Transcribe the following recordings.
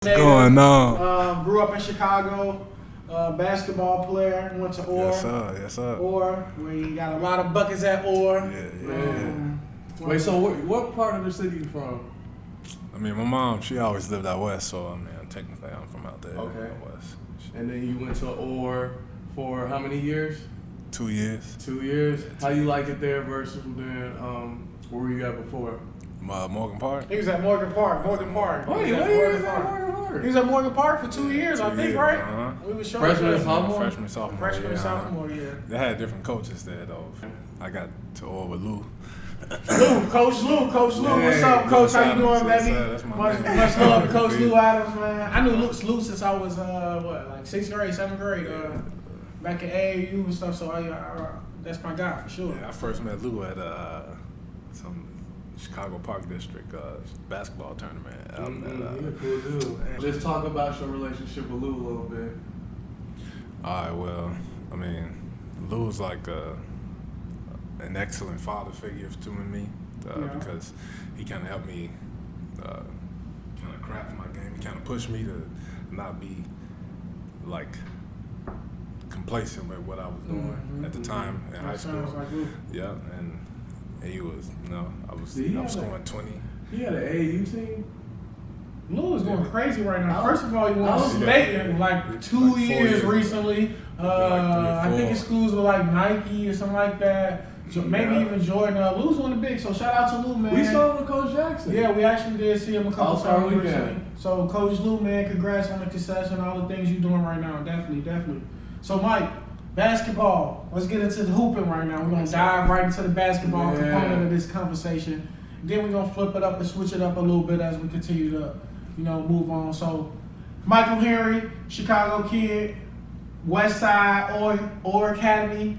Going on? Grew up in Chicago, basketball player, went to Orr. Yes, sir. Orr, we got a lot of buckets at Orr. Yeah. Wait, so what part of the city you from? I mean, my mom, she always lived out west, so I mean, technically I'm from out there. Okay. Out west. And then you went to Orr for how many years? 2 years. 2 years. How you like it there versus then where were you at before? Morgan Park. He was at Morgan Park. Wait, what year was that Morgan Park? He was at Morgan Park for 2 years, I think, right? Uh-huh. We was showing Freshman and sophomore? Freshman, sophomore, yeah. They had different coaches there, though. I got to Orr with Lou. Coach Lou. What's up, Coach? How you doing, Yes, baby? sir. That's my Much man. love to Coach Lou Adams, man. I knew Lou since I was, like 6th grade, 7th grade, back in AAU and stuff, so I that's my guy for sure. Yeah, I first met Lou at some Chicago Park District basketball tournament. You're a cool dude. Let's talk about your relationship with Lou a little bit. All right, well, I mean, Lou's like an excellent father figure to me because he kind of helped me kind of craft my game. He kind of pushed me to not be like complacent with what I was doing at the time in high school. Like Lou. Yeah, and he was, I was scoring 20. He had an AAU team? Lou is going crazy right now. First of all, he won state in like 2 years recently. I think his schools were like Nike or something like that. Maybe even Jordan. Lou's won the big, so shout out to Lou, man. We saw him with Coach Jackson. Yeah, we actually did see him a couple All-Star times weekend. recently. So Coach Lou, man, congrats on the success and all the things you're doing right now. Definitely. So Myke, basketball. Let's get into the hooping right now. We're gonna dive right into the basketball component of this conversation. Then we're gonna flip it up and switch it up a little bit as we continue to, move on. So, Michael Henry, Chicago kid, West Side Orr Academy,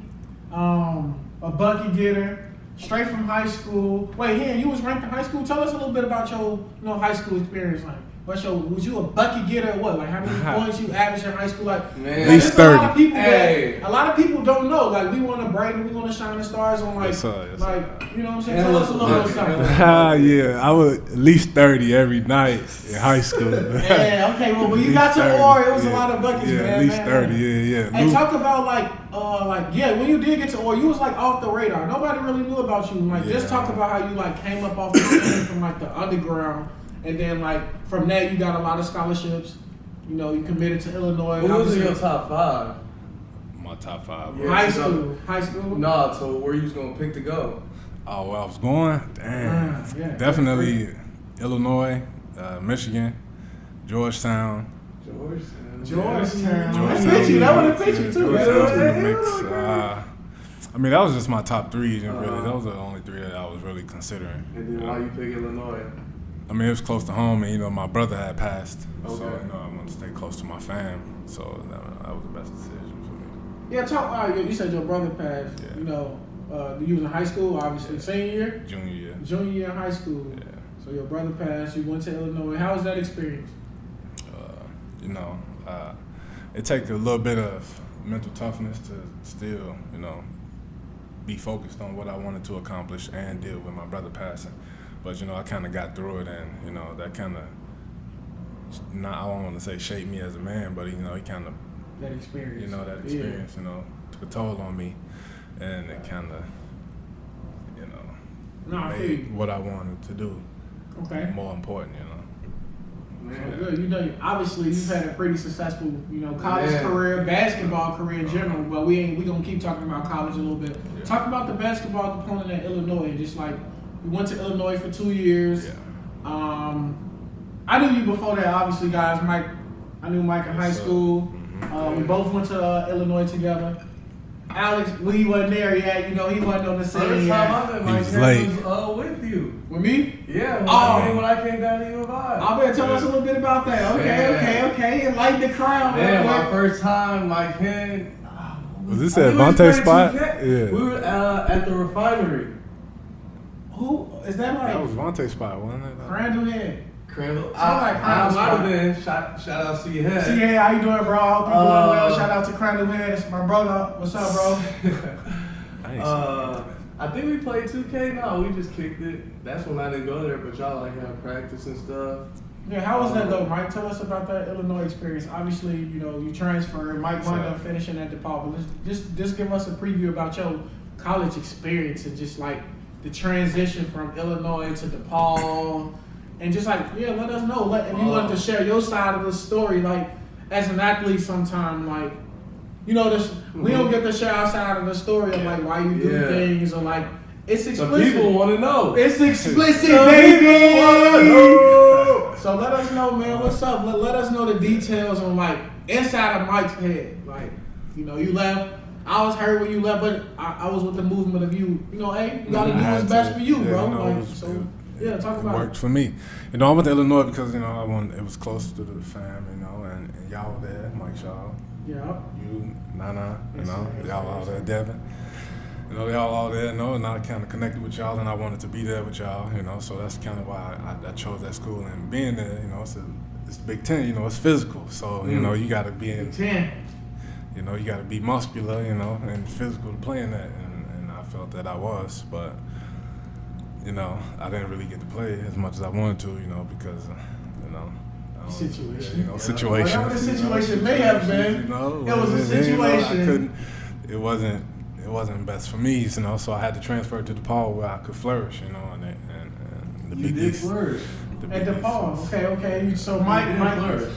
a bucket getter, straight from high school. Wait, Henry, you was ranked in high school. Tell us a little bit about your, high school experience. Like, was you a bucket getter or what? Like, how many points you averaged in high school? Like, at least 30. A lot of people don't know. Like, we want to brag and we want to shine the stars on, like, Yes, sir. you know what I'm saying? Tell us a little bit something. Yeah, I was at least 30 every night in high school. Yeah, okay. Well, when you got to Orr, it was a lot of buckets, man. Yeah, at least 30. Yeah. Hey, talk about when you did get to Orr, you was like off the radar. Nobody really knew about you. Like, just talk about how you like came up off the scene from like the underground, and then like from that you got a lot of scholarships. You committed to Illinois. Who was in your top five? My top five. Yeah. High school. Nah, so where you was gonna pick to go? Oh, where I was going? Damn. Definitely Illinois, Michigan, Georgetown. Georgetown. Georgetown. That would have fit you too. Georgetown's in the mix. I mean, that was just my top three. Really, that was the only three that I was really considering. And then why you pick Illinois? I mean, it was close to home, and my brother had passed, so Okay. I wanted to stay close to my fam. So that was the best decision for me. Yeah, you said your brother passed. Yeah. You was in high school, obviously. Senior year? Junior year. Junior year in high school. Yeah. So your brother passed, you went to Illinois. How was that experience? It takes a little bit of mental toughness to still, be focused on what I wanted to accomplish and deal with my brother passing. But, I kind of got through it, and, that kind of, I don't want to say shaped me as a man, but, he kind of, That experience. took a toll on me, and it kind of, made what I wanted to do more important, Man, good. Obviously you've had a pretty successful, college career, basketball career in general, but we gonna keep talking about college a little bit. Yeah. Talk about the basketball component at Illinois, and just like we went to Illinois for 2 years. Yeah. I knew you before that, obviously, guys. Myke, I knew Myke in high school. We both went to Illinois together. Alex, he wasn't there yet. He wasn't on the scene. First time I met Myke late. was with you. With me? Yeah, when I came down to your vibe. I better tell us a little bit about that. Okay. Enlighten the crowd. Man, my first time, Myke Henry. Was this at Vontae's spot? Yeah. We were at the refinery. Who is that? Like that was Vontae's spot, wasn't it? Crandall Head. Crandall. I might have been. Shout out to your head. See, hey, how you doing, bro? I hope you doing well. Shout out to Crandall Head. It's my brother. What's up, bro? I think we played 2K. No, we just kicked it. That's when I didn't go there, but y'all like had practice and stuff. Yeah, how was that though, Mike? Tell us about that Illinois experience. Obviously, you know, you transferred. Mike wound up finishing at DePaul, but just give us a preview about your college experience and just like the transition from Illinois to DePaul, and just like let us know. If you want to share your side of the story, like as an athlete, sometime like we don't get to share our side of the story of like why you do things or like it's explicit. The people want to know. It's explicit, baby. So let us know, man. What's up? Let us know the details on like inside of Mike's head. Like, you left. I was hurt when you left, but I was with the movement of you. Hey, you gotta do what's best for you, bro. Talk about it. It worked for me. I went to Illinois because it was close to the fam, and y'all were there, Mike Shaw. Yeah. You, Nana, y'all all there, Devin. They all there, and I kind of connected with y'all, and I wanted to be there with y'all, so that's kind of why I chose that school. And being there, it's the Big Ten, it's physical, so, you got to be in. Big Ten. You got to be muscular, and physical to play in that, and I felt that I was, but, I didn't really get to play as much as I wanted to, because, situation. Situation. Whatever the situation may have been, it was a situation. It wasn't best for me, so I had to transfer to DePaul where I could flourish, and the Big East. Flourish. At DePaul, okay. So Mike,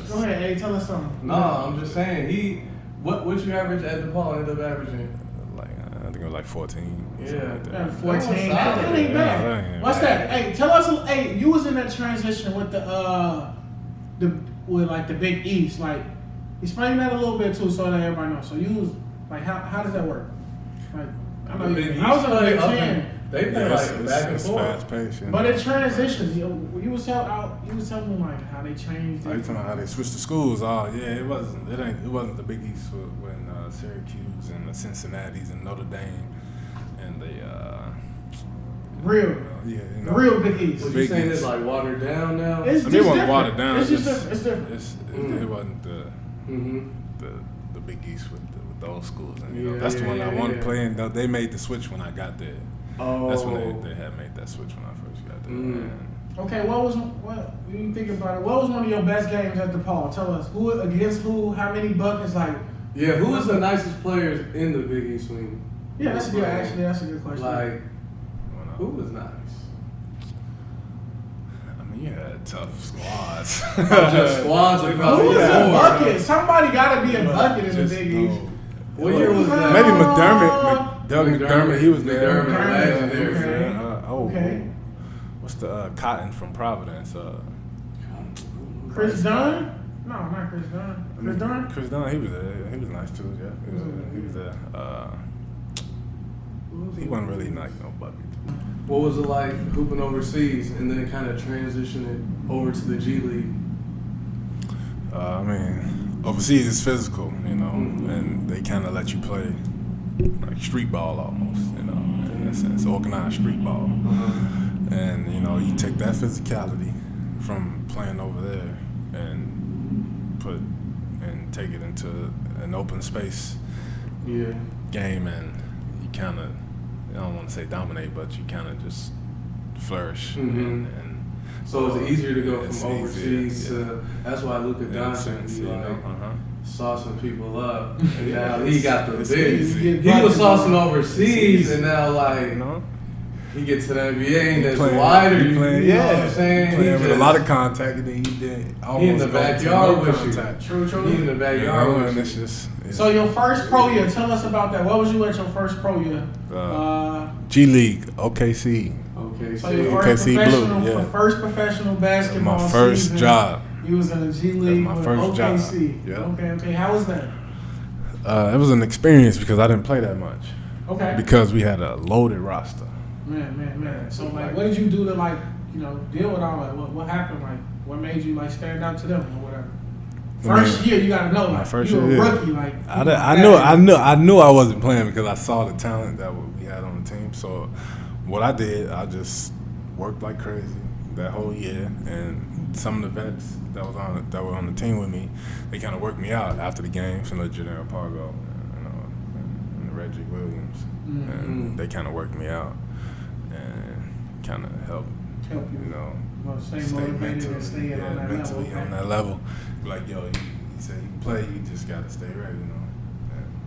go ahead, hey, tell us something. No, I'm just saying, what you average at DePaul ended up averaging? I think it was like 14. Yeah, 14. That ain't bad. What's that? Hey, tell us. Hey, you was in that transition with the Big East. Like, explain that a little bit too, so that everybody knows. So you was like, how does that work? Like, I was in the Big Ten. They play like back and forth. Fast paced, But it transitions. You was telling me like how they changed. Are you talking about how they switched the schools? Oh yeah, it wasn't the Big East when Syracuse and the Cincinnati's and Notre Dame and the real Big East. What you saying is like watered down now? It wasn't watered down. It's just different. It's different. It wasn't the Big East with those schools. And, that's the one I wanted to play in. They made the switch when I got there. Oh. That's when they had made that switch when I first got there. Okay, when you think about it, what was one of your best games at DePaul? Tell us who against who, how many buckets, like. Yeah, who was the nicest players in the Big East swing? Yeah, that's a good question. Like, who was nice? I mean, you had tough squads. Just squads. Who was a bucket? Somebody got to be a bucket in the Big East. What year was that? Maybe McDermott. Doug McDermott, he was there. Okay. What's the Cotton from Providence? Chris Dunn? No, not Chris Dunn. Chris Dunn? Chris Dunn, he was there. He was nice too, yeah. He was there. He wasn't really like no bucket. What was it like hooping overseas and then kind of transitioning over to the G League? I mean, overseas is physical, and they kind of let you play like street ball almost, in a sense, organized street ball. And, you take that physicality from playing over there and take it into an open space game, and you kind of, I don't want to say dominate, but you kind of just flourish. And so it's easier to go from overseas to. That's why Luka Doncic saucing people up, and now he got the big. He was saucing overseas, and now he gets to the NBA and it's wider. You know what I'm saying? Playing with a lot of contact, and then he did almost he in the backyard with contact. True. He in the backyard with and you. it's just. So your first pro year, tell us about that. What was you at your first pro year? G League, OKC. So your first professional basketball my first season, job. You was in the G League my with first OKC. job. Yeah. Okay. How was that? It was an experience because I didn't play that much. Okay. Because we had a loaded roster. Man. So what did you do to deal with all that? What happened? What made you stand out to them or whatever? First year, you gotta know. My first you year, a rookie. I knew I wasn't playing because I saw the talent that we had on the team. So what I did, I just worked like crazy that whole year, and some of the vets that were on the team with me, they kind of worked me out after the games, and Janelle Pargo, and Reggie Williams, and they kind of worked me out and kind of helped you. Well, stay motivated and stay on that mentally level. on that level. Like, yo, he said you play, you just gotta stay ready, you know.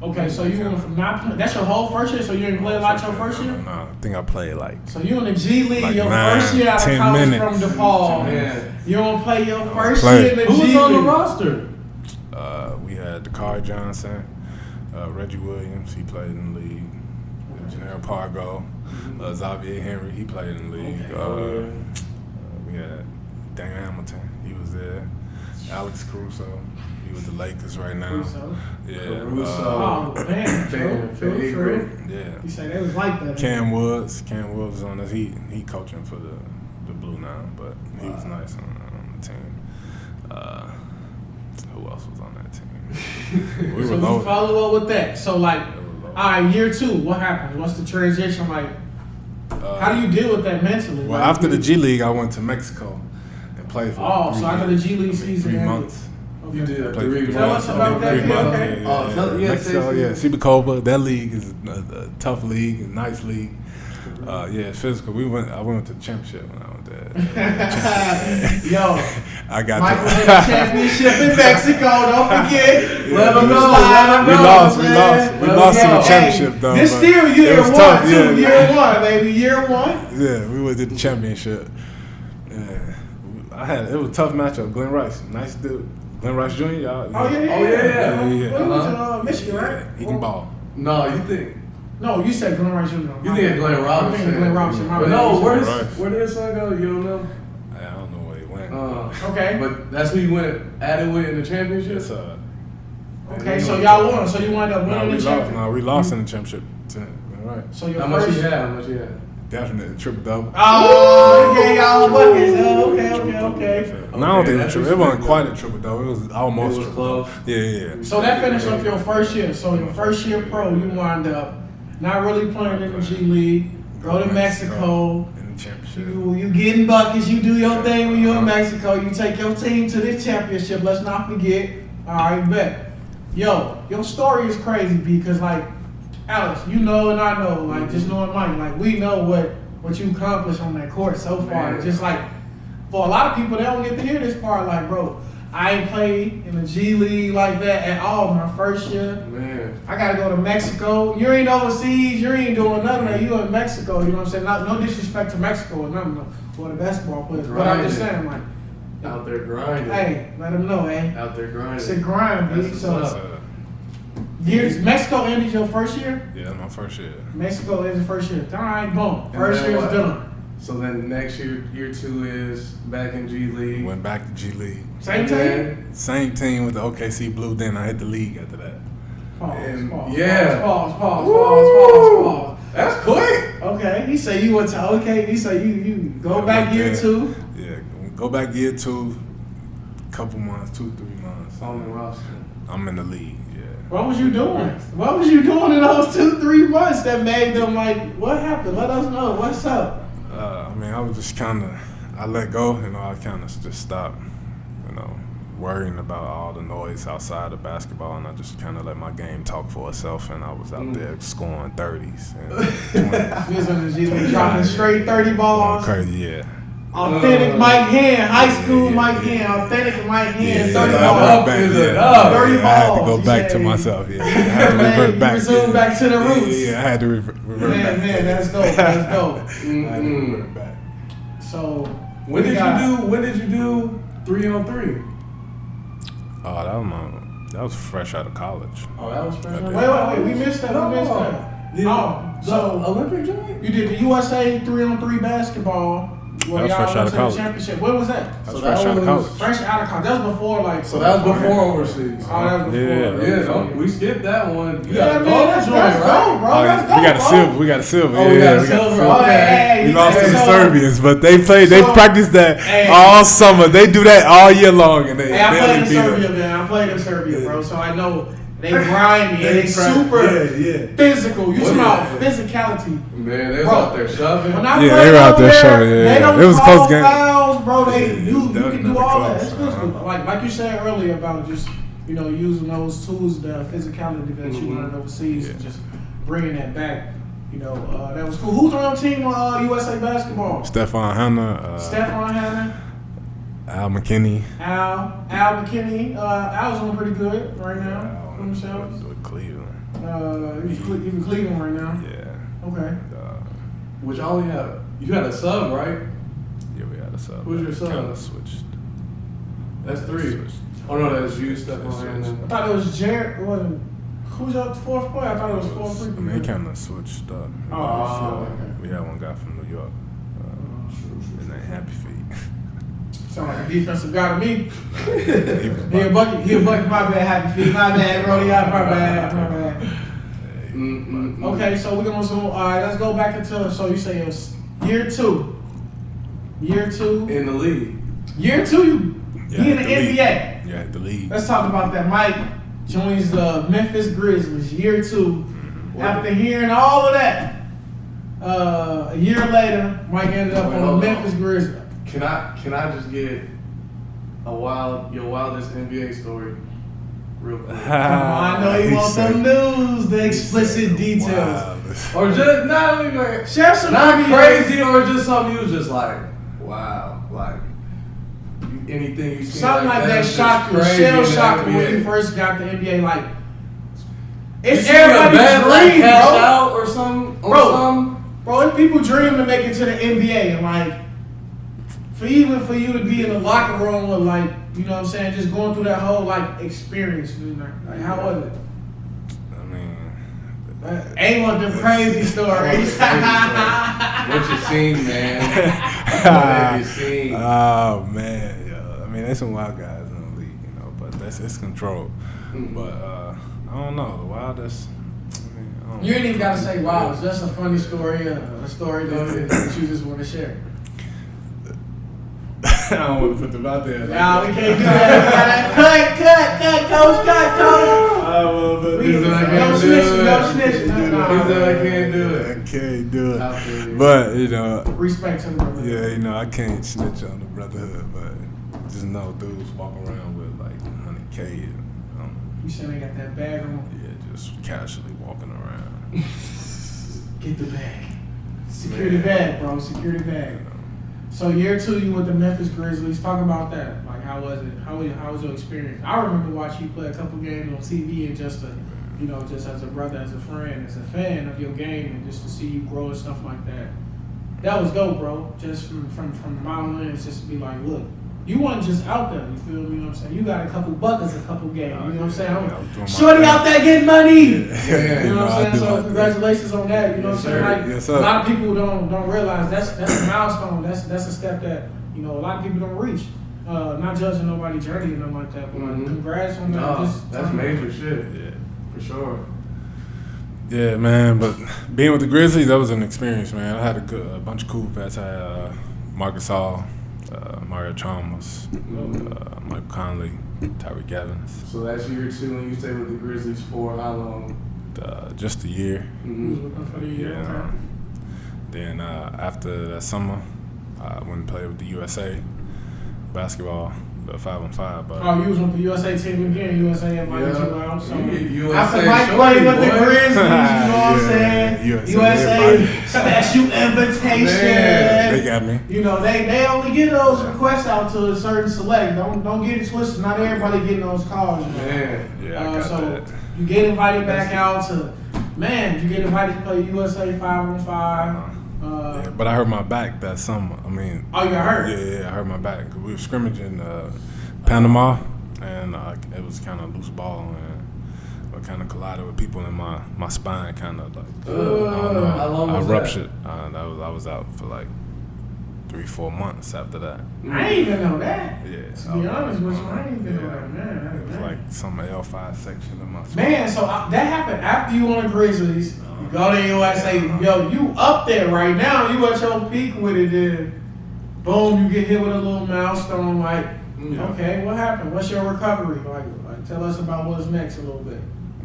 Okay, so you went from not playing. That's your whole first year. So you didn't play a lot your first year. No, I think I played like. So you in the G League like your 9, first year out of 10 college minutes. from DePaul. Man. You don't play your first play. year in the G Who League. was on the roster? We had Dakar Johnson, Reggie Williams. He played in the league. Janelle Pargo, Xavier Henry. He played in the league. Okay. We had Daniel Hamilton. He was there. Alex Caruso. He with the Lakers right now. Caruso. Yeah. Oh man, true. Yeah. You say they was like that. Cam Woods was on us. He coaching for the Blue now, but he was nice on the team. Who else was on that team? We So were you loaded. follow up with that. So like, all right, year 2, what happened? What's the transition like? How do you deal with that mentally? Well, like, after the G League, I went to Mexico and played for. So after the G League season, 3 months. Okay. You did Played for 3 Tell months. us about that. 3 months. Okay. Yeah. Mexico, yeah. Cibacoba, that league is a tough league, a nice league. Yeah, it's physical. I went to the championship when I was there. Yo, I got Myke was in the championship in Mexico. Don't forget. Let them know. We lost in the championship though. This but still year it was 1 tough, too. yeah. Year 1, baby. Year 1. Yeah, we went to the championship. Yeah, it was a tough matchup. Glenn Rice, nice dude. Glenn Rice Jr. Y'all, Oh yeah. yeah. He was in Michigan, right? He can ball. No, you think? No, you said Glenn Rice Jr. You think Glenn Robinson? I'm thinking Glenn Robinson. But no, where did his son go? You don't know? I don't know where he went. Okay. But that's who you went at it with in the championship? Yes, Okay, so y'all won. So you wound up winning the championship. No, we lost in the championship. Right. So your How much first. you had? Definitely triple double. Oh, okay, y'all buckets. Oh, okay. No, I don't think it wasn't quite a triple double. It was almost It was triple. close. Yeah. So that finished up your first year. So your first year pro, you wind up not really playing in the G League. Go to Mexico. In the championship. You getting buckets. You do your thing when you're in Mexico. You take your team to this championship. Let's not forget. All right, bet. Yo, your story is crazy because like, Alex, you know and I know, like just knowing Myke, like we know what you accomplished on that court so far. Man. Just like for a lot of people, they don't get to hear this part. Like, bro, I ain't played in the G League like that at all my first year. Man. I gotta go to Mexico. You ain't overseas. You ain't doing nothing. Like, you in Mexico. You know what I'm saying? No disrespect to Mexico or nothing for the basketball players, but I'm just saying, like, Out there grinding. hey, let them know, Out there grinding. It's a grind, That's B. what's So. up. Mexico ended your first year? Yeah, my first year. Mexico ended the first year. All right, boom. And First then year's what? done. So then next year, year 2 is back in G League. Went back to G League. Same And team? then- Same team with the OKC Blue. Then I hit the league after that. Pause. That's quick. Okay, he said you went to he said you go back year 2. Yeah, go back year 2. Couple months, 2-3 months. On the roster. I'm in the league. Yeah. What was you doing? What was you doing in those 2-3 months that made them like, what happened? Let us know. What's up? I mean, I was just I let go, I kind of just stopped, worrying about all the noise outside of basketball, and I just kind of let my game talk for itself, and I was out there scoring 30s and 20s. You was in the G League dropping straight 30 balls. Crazy, yeah. Authentic Myke Hand, high school Myke Hand, authentic Myke Hand, 30 I balls. went back, 30 I had to go balls, back you to say. myself, yeah. I had to revert You back. resume back to the roots. Yeah, I had to revert back. Man, that's dope. That's dope. I had to revert back. So When did you do 3-on-3? Oh, that was fresh out of college. Oh, that was fresh. Wait. We missed that. So Olympic joint? you did the USA 3-on-3 basketball. Where That was y'all fresh out went of to college. the championship. When was that? That was So that fresh out of was- college. Fresh out of college. That was before like. So that was before overseas. Oh, that was before. Yeah. We skipped that one. You Yeah, got man, a that's joint, right? dope, bro. Oh, That's we got a dope, silver. We got a silver. Oh, we got a we silver. Oh, hey, We lost to the so- Serbians, but they practice that Hey. all summer. They do that all year long, and they Hey, I played barely in beat Serbia, them. man. I played in Serbia, bro. So I know they grimy and they super Yeah. physical. You Well, talking about yeah. physicality. Man, they was Bro. out there shoving. When I Yeah, played they were out over there there, showing, yeah. they don't It was a call close game. fouls, bro. You can definitely do all that. close, It's physical. Like you said earlier about just using those tools, the physicality that you learned overseas, and just bringing that back. You know, that was cool. Who's on your team on USA Basketball? Stephon Hanna. Stephon Hanna. Al McKinney. Al McKinney. Al's doing pretty good right now. With Cleveland. He's in Cleveland right now. Yeah. Okay. Which only had you had a sub, right? Yeah, we had a sub. Who's your sub? Kind of switched. That's 3. Oh no, that's you, Stephon Hanna. I thought it was Jared. Who's up the 4th player? I thought it was 4th. I mean, he kind of switched up. Okay. We had one guy from New York. His name Happy Feet. Sound like a defensive guy to me. He a bucket. My bad, Happy Feet. My bad, bro. My bad. Okay, so we're gonna zoom. All right, let's go back into. So you say it was year 2. Year 2 in the league. Year 2, he in the NBA. Yeah, the league. Let's talk about that. Myke joins the Memphis Grizzlies. Year 2. Mm-hmm. After hearing all of that, a year later, Myke ended up on the Memphis Grizzlies. Can I just get your wildest NBA story real quick? Come on, I know you want some news, the explicit details. Or just not share some crazy, or just something you was just like, wow, like anything you seen something like that shocked you, shell shocked you when you first got the NBA. Like it's everybody's dream, bro. Out or something, bro. If people dream to make it to the NBA, and like for you to be in the locker room with like, you know what I'm saying, just going through that whole like experience, like how was it? I mean, ain't one of them crazy stories. What you seen, man? What have you seen? Oh man, yeah. I mean, there's some wild guys in the league, you know, but it's controlled. Mm-hmm. But I don't know, the wildest. You ain't even gotta say wild. It's just a funny story, a story that you just want to share. I don't want to put them out there. Nah, we can't do that. Cut, coach. No snitching. He said I can't do it. I can't do it. But, you know. Respect to the brotherhood. Yeah, you know, I can't snitch on the brotherhood, but just know dudes walk around with like 100K. You said they got that bag on? Yeah, just casually walking around. Get the bag. Secure the bag, bro. Secure the bag. So year 2, you with the Memphis Grizzlies. Talk about that. Like, how was it? How was your experience? I remember watching you play a couple games on TV and just as a brother, as a friend, as a fan of your game, and just to see you grow and stuff like that. That was dope, bro. Just from the mile in, it's just to be like, look, you wasn't just out there. You feel me? You know what I'm saying? You got a couple buckets, a couple games. You know what I'm saying? Shorty out there getting money. Yeah, you know what I'm saying? So congratulations on that. You know what I'm saying? Like, yes, a lot of people don't realize that's a milestone. That's a step that, you know, a lot of people don't reach. Not judging nobody's journey or nothing like that, but like, congrats on that. No, that's major shit. Yeah, for sure. Yeah, man. But being with the Grizzlies, that was an experience, man. I had a bunch of cool vets. I had Marcus Hall, Mario Chalmers, Mike Conley, Tyreek Evans. So that's year 2, and you stayed with the Grizzlies for how long? Just a year. For the year. Yeah. Then after that summer, I went and played with the USA basketball, the 5-on-5. But you was with the USA team again. USA invited you out. So after USA Myke played with the Grizzlies, you know what I'm saying? USA special invitation. They got me. You know, they only get those requests out to a certain select. Don't get it twisted. Not everybody getting those calls. You know? Yeah, I got so that. you get invited back out to, you get invited to play USA 5-on-5. Yeah, but I hurt my back that summer. I mean, you got hurt? Yeah, I hurt my back. We were scrimmaging Panama, and it was kind of loose ball, and I kind of collided with people in my spine, kind of like. I don't know. How long was I ruptured. I was out for like 3-4 months after that. I didn't even know that. Yeah. To be honest with you, I didn't even know that, man. It was like some L5 section of my spine. Man, so that happened after you on the Grizzlies. You go to USA, yo, you up there right now. You at your peak with it, then boom, you get hit with a little milestone. Like, okay, what happened? What's your recovery? Like, tell us about what's next a little bit.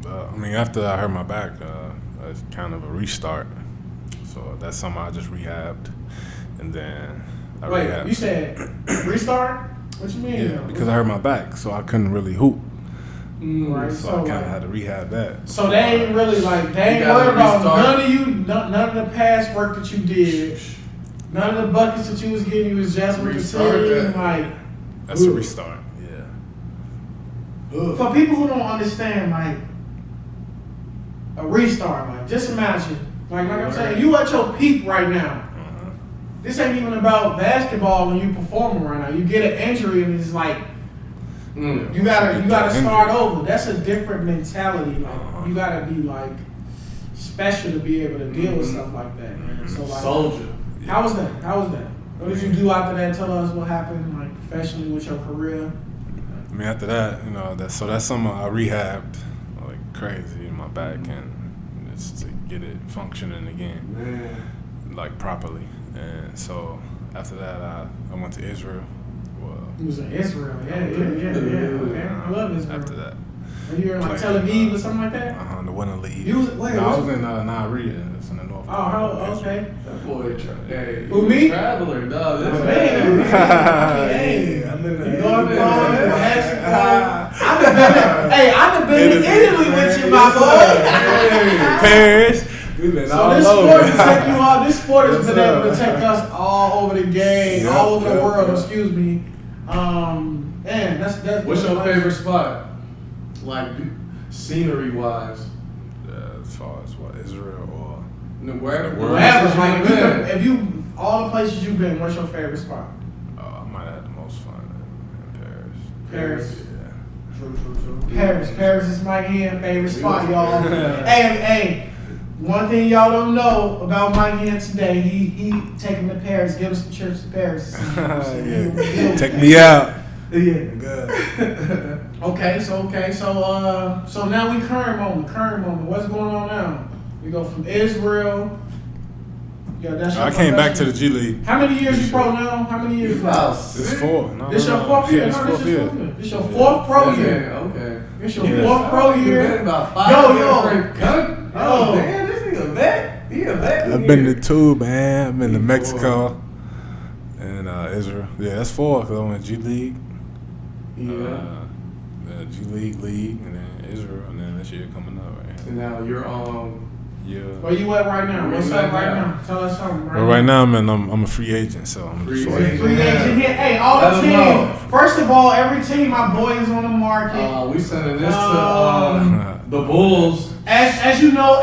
I mean, after I hurt my back, it's kind of a restart. So that summer I just rehabbed, and then I rehabbed. You said restart? What you mean? Yeah, because I hurt my back, so I couldn't really hoop. Right. So I kind of had to rehab that. So they ain't really like, they ain't worried about none of the past work that you did. None of the buckets that you was getting, you was just with the team. Like, that's a restart. Yeah. For people who don't understand, like, a restart, like, just imagine, like I'm saying, you at your peak right now. This ain't even about basketball when you performing right now. You get an injury and it's like, you gotta start over. That's a different mentality. Like, you gotta be like special to be able to deal with stuff like that, man. So like, soldier. How was that? What did you do after that? Tell us what happened, like professionally with your career. I mean, after that, that's something I rehabbed like crazy in my back and just to get it functioning again, like properly. And so after that, I went to Israel. You was in Israel, yeah. Okay. I love Israel. After that, you were in like Tel Aviv or something like that. The Winter League. I was in Nairobi. It's in the north. Oh, okay. That boy, hey, who me? Traveler, dog. This man. Hey, I live in North Florida, Mexico. I've been to Italy with you, my boy. Paris. So this sport has been able to take us all over the game, all over the world. Excuse me. Man, that's. What's your favorite spot? Like scenery wise. As far as what, Israel or wherever. Like, if you all the places you've been, what's your favorite spot? I might have had the most fun in Paris. Paris. Yeah. True. Paris is my favorite spot, y'all. Hey. One thing y'all don't know about Myke today, he taking to Paris, give us some trips to Paris. Take me out. Yeah. Good. Okay, so now we current moment. What's going on now? We go from Israel. Yeah, that's your I came back to the G League. How many years you pro now? How many years? It's 4. This your fourth year. This your fourth pro year. Okay. This your fourth pro year. About 5 years. Yo. Man, this nigga a vet. He a vet. I've been to 2, man. I've been to Mexico and Israel. Yeah, that's 4 because I went G League. G League, and then Israel, and then this year coming up. Right? And now you're Where you at right now? What's up right now? Tell us something. Right now, man, I'm a free agent, so I'm free agent. Free agent here. Hey, all the team. First of all, every team, my boy is on the market. We sending this to the Bulls. As you know,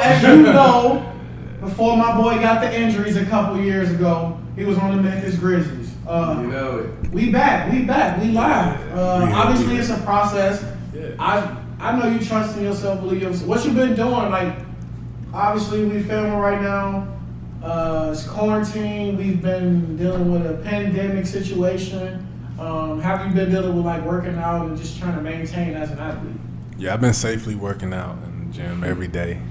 before my boy got the injuries a couple years ago, he was on the Memphis Grizzlies. You know it. We back, we live. Obviously, it's a process. Yeah. I know you trust in yourself, believe yourself. What you been doing? Like, obviously, we filming right now. It's quarantine. We've been dealing with a pandemic situation. Have you been dealing with like working out and just trying to maintain as an athlete? Yeah, I've been safely working out in the gym every day.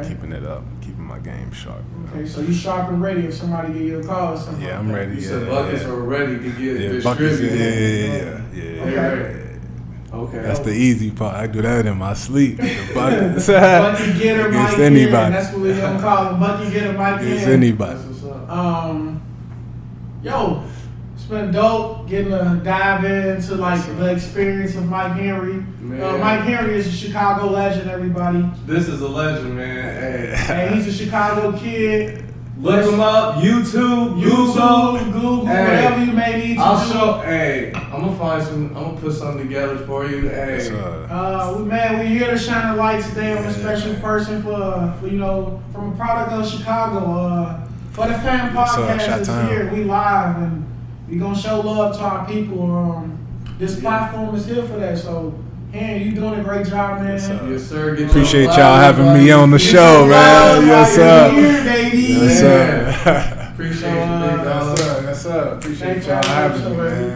Keeping it up, keeping my game sharp. Okay, so you sharp and ready if somebody give you a call or something. Yeah, I'm ready. You said buckets are ready to get buckets. distributed. Yeah. Okay. That's the easy part. I do that in my sleep. The buckets. Bucket getter, Myke. Anybody. That's what we gonna call him. Bucket getter, Myke. It's anybody. That's what's up. Yo, it's been dope getting to dive into like the experience of Myke Henry. Myke Henry is a Chicago legend, everybody. This is a legend, man. Hey, he's a Chicago kid. Look him up, YouTube, Google, whatever you may need to do. I'm gonna put something together for you. Hey. We're here to shine a light today on a special person for from a product of Chicago. ForTheFam podcast is here. We live and we gonna show love to our people. This platform is here for that. So, you doing a great job, man. Yes, sir. Appreciate y'all having me on the show, man. Yes, sir. Here, baby. Yes, sir. Appreciate you, big dog. Yes, sir. Appreciate y'all having me, man.